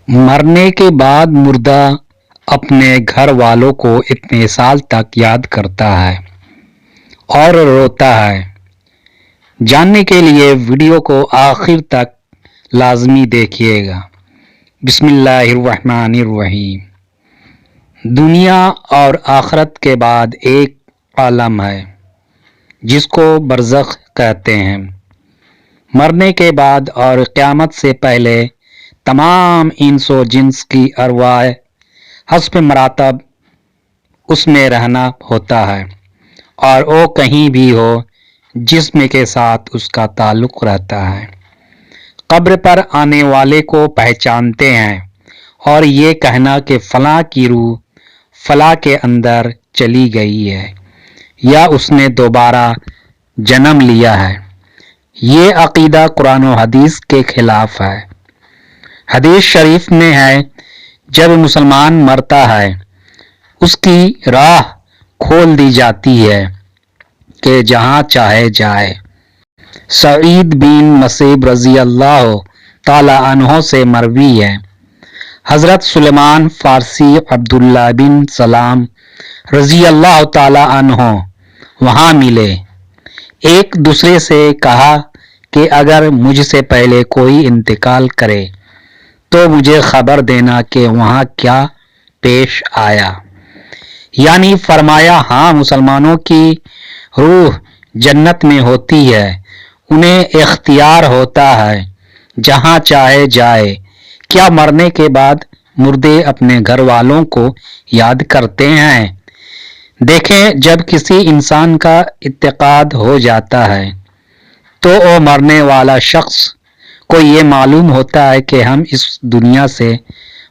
مرنے کے بعد مردہ اپنے گھر والوں کو اتنے سال تک یاد کرتا ہے اور روتا ہے۔ جاننے کے لیے ویڈیو کو آخر تک لازمی دیکھیے گا۔ بسم اللہ الرحمن الرحیم۔ دنیا اور آخرت کے بعد ایک عالم ہے جس کو برزخ کہتے ہیں۔ مرنے کے بعد اور قیامت سے پہلے تمام انس و جنس کی ارواح حسب مراتب اس میں رہنا ہوتا ہے، اور وہ کہیں بھی ہو جسم کے ساتھ اس کا تعلق رہتا ہے۔ قبر پر آنے والے کو پہچانتے ہیں، اور یہ کہنا کہ فلاں کی روح فلاں کے اندر چلی گئی ہے یا اس نے دوبارہ جنم لیا ہے، یہ عقیدہ قرآن و حدیث کے خلاف ہے۔ حدیث شریف میں ہے، جب مسلمان مرتا ہے اس کی راہ کھول دی جاتی ہے کہ جہاں چاہے جائے۔ سعید بن مسیب رضی اللہ تعالی عنہ سے مروی ہے، حضرت سلیمان فارسی عبداللہ بن سلام رضی اللہ تعالی عنہ وہاں ملے۔ ایک دوسرے سے کہا کہ اگر مجھ سے پہلے کوئی انتقال کرے تو مجھے خبر دینا کہ وہاں کیا پیش آیا۔ یعنی فرمایا، ہاں، مسلمانوں کی روح جنت میں ہوتی ہے، انہیں اختیار ہوتا ہے جہاں چاہے جائے۔ کیا مرنے کے بعد مردے اپنے گھر والوں کو یاد کرتے ہیں؟ دیکھیں، جب کسی انسان کا انتقال ہو جاتا ہے تو وہ مرنے والا شخص کو یہ معلوم ہوتا ہے کہ ہم اس دنیا سے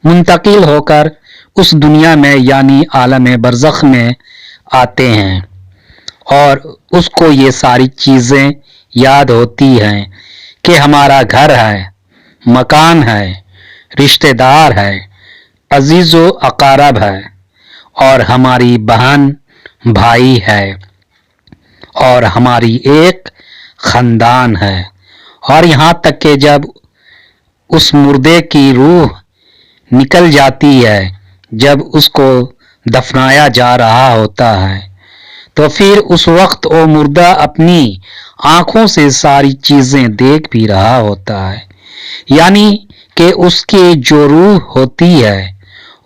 منتقل ہو کر اس دنیا میں یعنی عالم برزخ میں آتے ہیں، اور اس کو یہ ساری چیزیں یاد ہوتی ہیں کہ ہمارا گھر ہے، مکان ہے، رشتہ دار ہے، عزیز و اقارب ہے، اور ہماری بہن بھائی ہے، اور ہماری ایک خاندان ہے۔ اور یہاں تک کہ جب اس مردے کی روح نکل جاتی ہے، جب اس کو دفنایا جا رہا ہوتا ہے، تو پھر اس وقت وہ مردہ اپنی آنکھوں سے ساری چیزیں دیکھ بھی رہا ہوتا ہے، یعنی کہ اس کی جو روح ہوتی ہے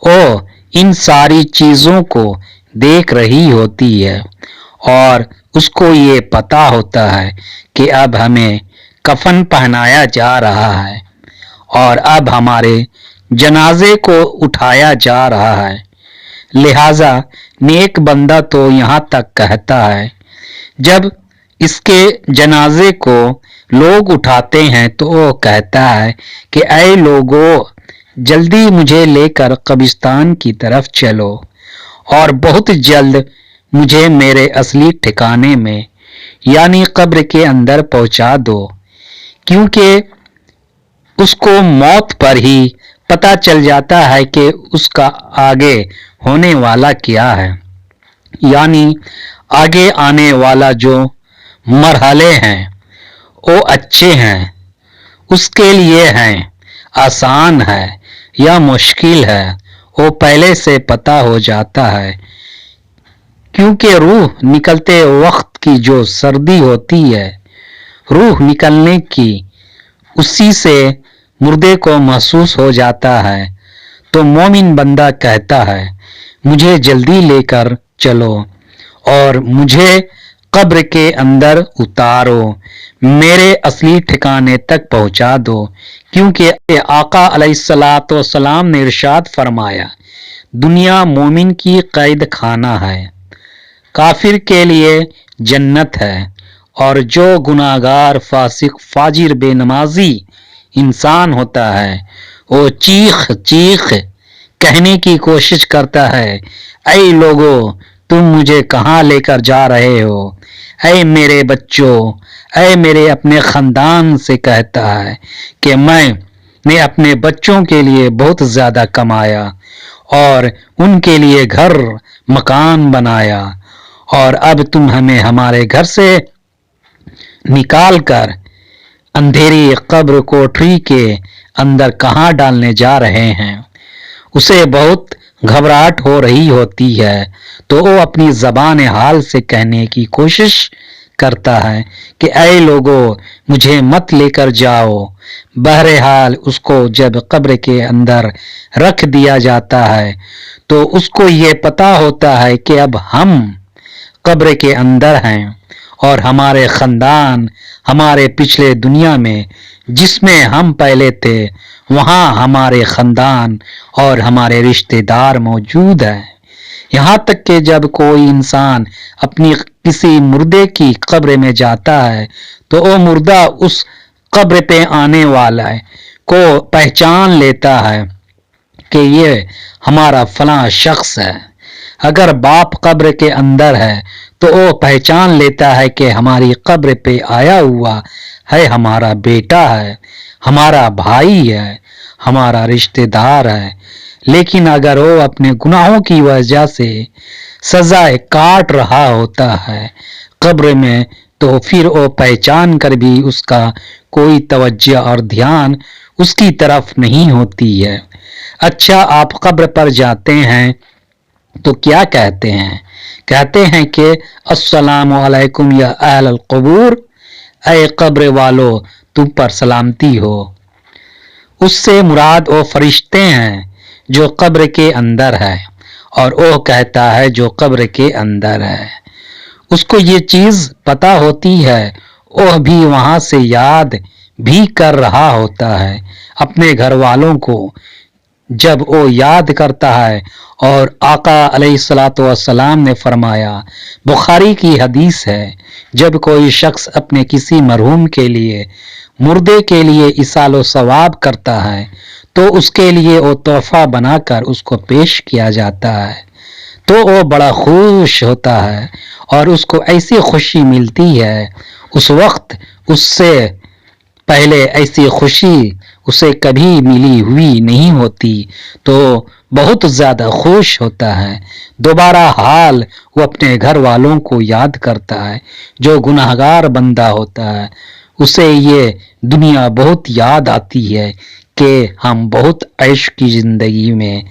وہ ان ساری چیزوں کو دیکھ رہی ہوتی ہے، اور اس کو یہ پتا ہوتا ہے کہ اب ہمیں کفن پہنایا جا رہا ہے اور اب ہمارے جنازے کو اٹھایا جا رہا ہے۔ لہذا نیک بندہ تو یہاں تک کہتا ہے، جب اس کے جنازے کو لوگ اٹھاتے ہیں تو وہ کہتا ہے کہ اے لوگو، جلدی مجھے لے کر قبرستان کی طرف چلو، اور بہت جلد مجھے میرے اصلی ٹھکانے میں یعنی قبر کے اندر پہنچا دو، کیونکہ اس کو موت پر ہی پتہ چل جاتا ہے کہ اس کا آگے ہونے والا کیا ہے، یعنی آگے آنے والا جو مرحلے ہیں وہ اچھے ہیں، اس کے لیے ہیں، آسان ہے یا مشکل ہے، وہ پہلے سے پتہ ہو جاتا ہے۔ کیونکہ روح نکلتے وقت کی جو سردی ہوتی ہے، روح نکلنے کی، اسی سے مردے کو محسوس ہو جاتا ہے، تو مومن بندہ کہتا ہے، مجھے جلدی لے کر چلو اور مجھے قبر کے اندر اتارو، میرے اصلی ٹھکانے تک پہنچا دو، کیونکہ آقا علیہ الصلوۃ والسلام نے ارشاد فرمایا، دنیا مومن کی قید خانہ ہے، کافر کے لیے جنت ہے، اور جو گناہگار فاسق فاجر بے نمازی انسان ہوتا ہے وہ چیخ چیخ کہنے کی کوشش کرتا ہے، اے لوگو، تم مجھے کہاں لے کر جا رہے ہو؟ اے میرے بچوں، اے میرے اپنے خاندان سے کہتا ہے کہ میں نے اپنے بچوں کے لیے بہت زیادہ کمایا اور ان کے لیے گھر مکان بنایا، اور اب تم ہمیں ہمارے گھر سے نکال کر اندھیری قبر کوٹری کے अंदर कहाँ डालने जा रहे हैं। उसे बहुत घबराहट हो रही होती है तो वो अपनी ज़बान हाल से कहने की कोशिश करता है कि ऐ लोगों, मुझे मत लेकर जाओ। बहरहाल उसको जब कब्र के अंदर रख दिया जाता है तो उसको ये पता होता है कि अब हम कब्र के अंदर हैं और हमारे खानदान हमारे पिछले दुनिया में जिसमें हम पहले थे वहाँ हमारे खानदान और हमारे रिश्तेदार मौजूद हैं। यहाँ तक कि जब कोई इंसान अपनी किसी मुर्दे की कब्र में जाता है तो वो मुर्दा उस कब्र पे आने वाला है को पहचान लेता है कि ये हमारा फलां शख्स है। अगर बाप कब्र के अंदर है तो वो पहचान लेता है कि हमारी कब्र पे आया हुआ है हमारा बेटा है, हमारा भाई है, हमारा रिश्तेदार है। लेकिन अगर वो अपने गुनाहों की वजह से सजाए काट रहा होता है कब्र में तो फिर वो पहचान कर भी उसका कोई तवज्जो और ध्यान उसकी तरफ नहीं होती है। अच्छा, आप कब्र पर जाते हैं तो क्या कहते हैं? कहते हैं कि अस्सलामु अलैकुम या अहलल क़ुबूर, ऐ कब्र वालो तुम पर सलामती हो। उससे मुराद वो फरिश्ते हैं जो कब्र के अंदर है और वो कहता है जो कब्र के अंदर है। उसको ये चीज पता होती है, वह भी वहां से याद भी कर रहा होता है अपने घर वालों को। जब वो याद करता है और आका अलैहिस्सलातु वस्सलाम ने फरमाया, बुखारी की हदीस है, जब कोई शख्स अपने किसी मरहूम के लिए मुर्दे के लिए इसालो सवाब करता है तो उसके लिए वो तोहफा बनाकर उसको पेश किया जाता है तो वो बड़ा खुश होता है और उसको ऐसी खुशी मिलती है उस वक्त उससे पहले ऐसी खुशी उसे कभी मिली हुई नहीं होती तो बहुत ज्यादा खुश होता है। दोबारा हाल वो अपने घर वालों को याद करता है। जो गुनाहगार बंदा होता है उसे ये दुनिया बहुत याद आती है कि हम बहुत ऐश की जिंदगी में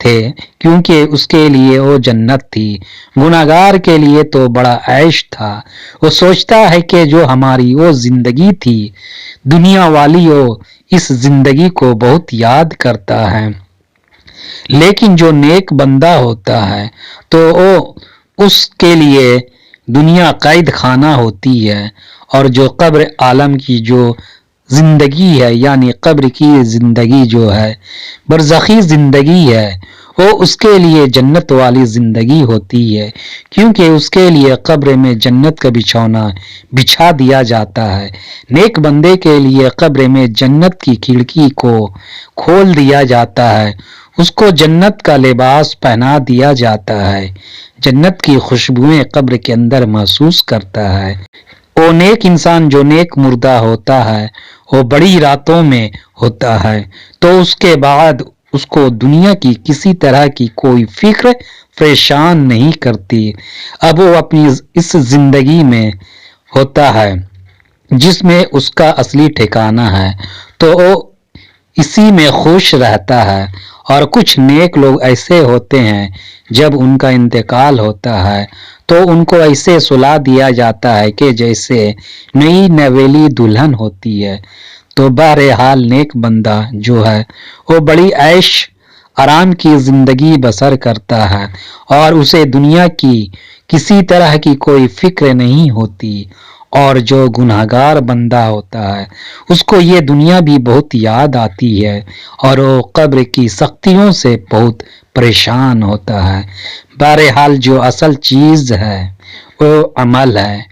थे, क्योंकि उसके लिए वो जन्नत थी। गुनाहगार के लिए तो बड़ा ऐश था। वो सोचता है कि जो हमारी वो जिंदगी थी दुनिया वाली, वो इस जिंदगी को बहुत याद करता है। लेकिन जो नेक बंदा होता है तो वो उसके लिए दुनिया कैद खाना होती है और जो कब्र आलम की जो जिंदगी है यानी कब्र की जिंदगी जो है बरज़खी जिंदगी है वो उसके लिए जन्नत वाली जिंदगी होती है, क्योंकि उसके लिए कब्र में जन्नत का बिछौना बिछा दिया जाता है। नेक बंदे के लिए कब्र में जन्नत की खिड़की को खोल दिया जाता है, उसको जन्नत का लिबास पहना दिया जाता है, जन्नत की खुशबुएं कब्र के अंदर महसूस करता है। वो नेक इंसान जो नेक मुर्दा होता है वो बड़ी रातों में होता है तो उसके बाद उसको दुनिया की किसी तरह की कोई फिक्र परेशान नहीं करती। अब वो अपनी इस जिंदगी में होता है जिसमें उसका असली ठिकाना है तो वो इसी में खुश रहता है। और कुछ नेक लोग ऐसे होते हैं जब उनका इंतकाल होता है तो उनको ऐसे सुला दिया जाता है कि जैसे नई नवेली दुल्हन होती है। तो बहरहाल नेक बंदा जो है वो बड़ी ऐश आराम की जिंदगी बसर करता है और उसे दुनिया की किसी तरह की कोई फिक्र नहीं होती। और जो गुनाहगार बंदा होता है उसको ये दुनिया भी बहुत याद आती है और वो कब्र की सख्तियों से बहुत परेशान होता है। बहरहाल जो असल चीज है वो अमल है।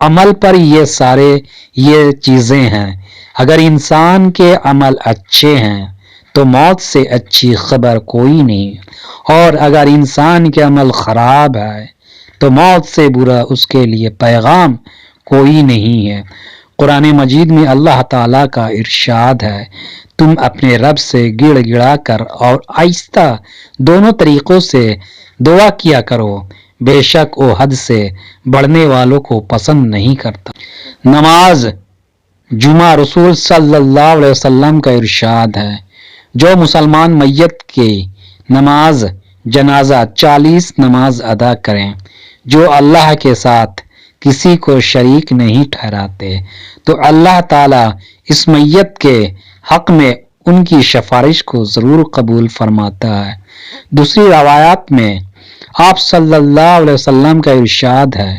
अमल पर ये चीजें हैं। अगर इंसान के अमल अच्छे हैं तो मौत से अच्छी खबर कोई नहीं, और अगर इंसान के अमल खराब है तो मौत से बुरा उसके लिए पैगाम कोई नहीं है। कुरान मजीद में अल्लाह ताला का इरशाद है, तुम अपने रब से गिड़गिड़ा कर और आहिस्ता दोनों तरीकों से दुआ किया करो, बेशक वो हद से बढ़ने वालों को पसंद नहीं करता। नमाज जुमा रसूल सल्लल्लाहु अलैहि वसल्लम का इरशाद है, जो मुसलमान मैयत के नमाज जनाजा 40 नमाज अदा करें जो अल्लाह के साथ किसी को शरीक नहीं ठहराते, तो अल्लाह ताला इस मैयत के हक में उनकी सिफारिश को जरूर कबूल फरमाता है। दूसरी रवायात में आप सल्लल्लाहु अलैहि वसल्लम का इरशाद है,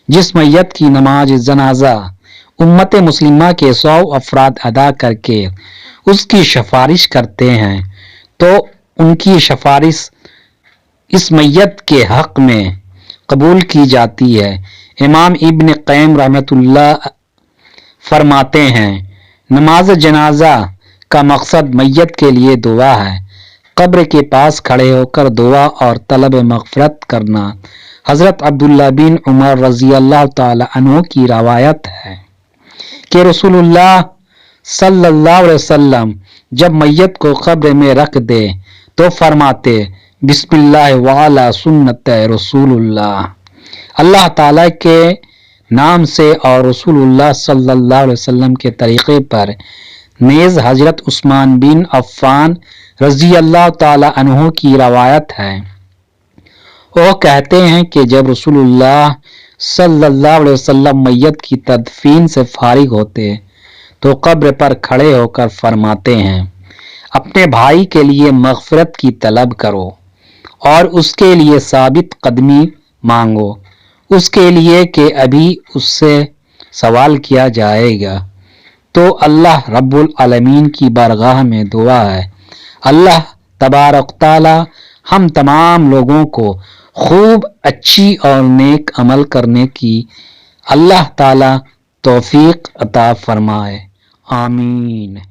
जिस मैयत की नमाज जनाजा उम्मत मुस्लिमा के 100 अफराद अदा करके उसकी सिफारिश करते हैं, तो उनकी सिफारिश इस मैयत के हक में कबूल की जाती है। इमाम इब्न क़य्यिम रहमतुल्लाह फरमाते हैं, नमाज जनाजा का मकसद मैयत के लिए दुआ है। कब्र के पास खड़े होकर दुआ और तलब मग़फ़िरत करना हज़रत अब्दुल्लाह बिन उमर रज़ी अल्लाह ताला अन्हु की रवायत है कि रसूलुल्लाह सल्लल्लाहु अलैहि वसल्लम जब मैयत को कब्र में रख दे तो फरमाते, बिस्मिल्लाह व अला सुन्नत रसूलुल्लाह, अल्लाह ताला के नाम से और रसूलुल्लाह सल्लल्लाहु अलैहि वसल्लम के तरीक़े पर। नेज़ हजरत उस्मान बिन अफ़्फ़ान रज़ी अल्लाह ताला अन्हु की रवायत है, वो कहते हैं कि जब रसूलुल्लाह सल्लल्लाहु अलैहि वसल्लम मैयत की तदफीन से फारिग होते तो कब्र पर खड़े होकर फरमाते हैं, अपने भाई के लिए मग़फ़िरत की तलब करो और उसके लिए साबित कदमी मांगो, उसके लिए कि अभी उससे सवाल किया जाएगा। तो अल्लाह रब्बुल आलमीन की बारगाह में दुआ है, अल्लाह तबारक ताला हम तमाम लोगों को खूब अच्छी और नेक अमल करने की अल्लाह ताला तौफीक अता फरमाए। आमीन।